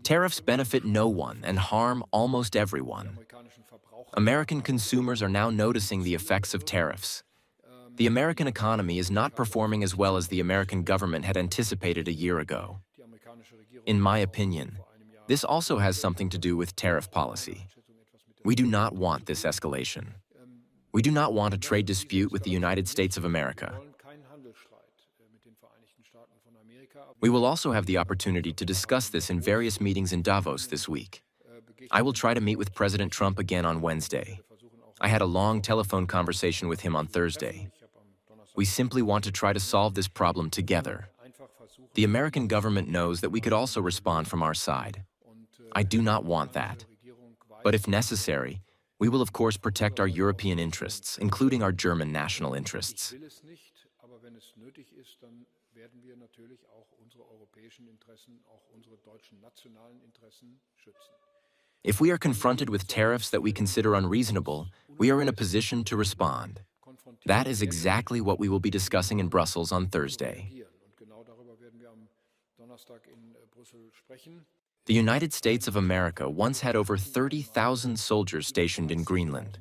Tariffs benefit no one and harm almost everyone. American consumers are now noticing the effects of tariffs. The American economy is not performing as well as the American government had anticipated a year ago. In my opinion, this also has something to do with tariff policy. We do not want this escalation. We do not want a trade dispute with the United States of America. We will also have the opportunity to discuss this in various meetings in Davos this week. I will try to meet with President Trump again on Wednesday. I had a long telephone conversation with him on Thursday. We simply want to try to solve this problem together. The American government knows that we could also respond from our side. I do not want that. But if necessary, we will of course protect our European interests, including our German national interests. If we are confronted with tariffs that we consider unreasonable, we are in a position to respond. That is exactly what we will be discussing in Brussels on Thursday. The United States of America once had over 30,000 soldiers stationed in Greenland.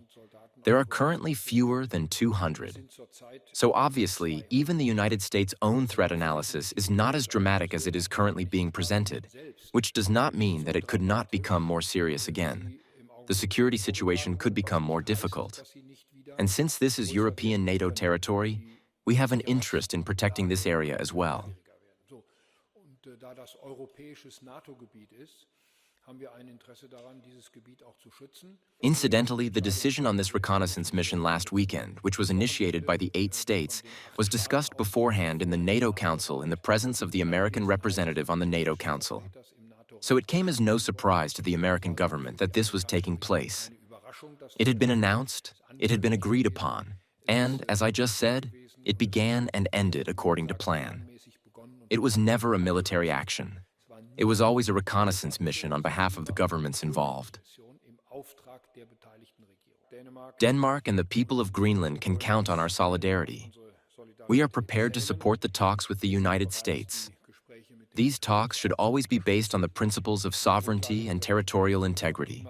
There are currently fewer than 200. So obviously, even the United States' own threat analysis is not as dramatic as it is currently being presented, which does not mean that it could not become more serious again. The security situation could become more difficult. And since this is European NATO territory, we have an interest in protecting this area as well. Incidentally, the decision on this reconnaissance mission last weekend, which was initiated by the 8 states, was discussed beforehand in the NATO Council in the presence of the American representative on the NATO Council. So it came as no surprise to the American government that this was taking place. It had been announced, it had been agreed upon, and, as I just said, it began and ended according to plan. It was never a military action. It was always a reconnaissance mission on behalf of the governments involved. Denmark and the people of Greenland can count on our solidarity. We are prepared to support the talks with the United States. These talks should always be based on the principles of sovereignty and territorial integrity.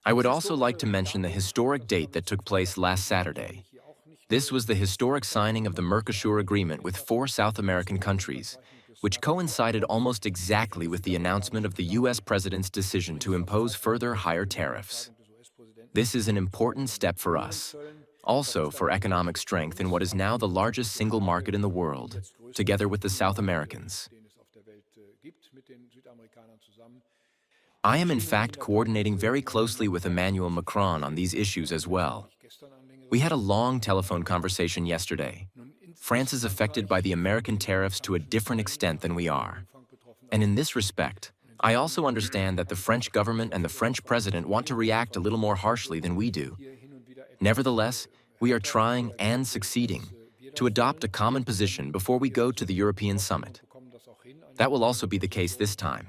I would also like to mention the historic date that took place last Saturday. This was the historic signing of the Mercosur Agreement with 4 South American countries, which coincided almost exactly with the announcement of the U.S. President's decision to impose further higher tariffs. This is an important step for us, also for economic strength in what is now the largest single market in the world, together with the South Americans. I am in fact coordinating very closely with Emmanuel Macron on these issues as well. We had a long telephone conversation yesterday. France is affected by the American tariffs to a different extent than we are. And in this respect, I also understand that the French government and the French president want to react a little more harshly than we do. Nevertheless, we are trying and succeeding to adopt a common position before we go to the European summit. That will also be the case this time.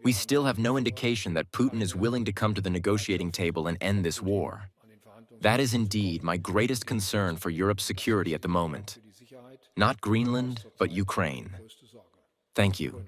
We still have no indication that Putin is willing to come to the negotiating table and end this war. That is indeed my greatest concern for Europe's security at the moment. Not Greenland, but Ukraine. Thank you.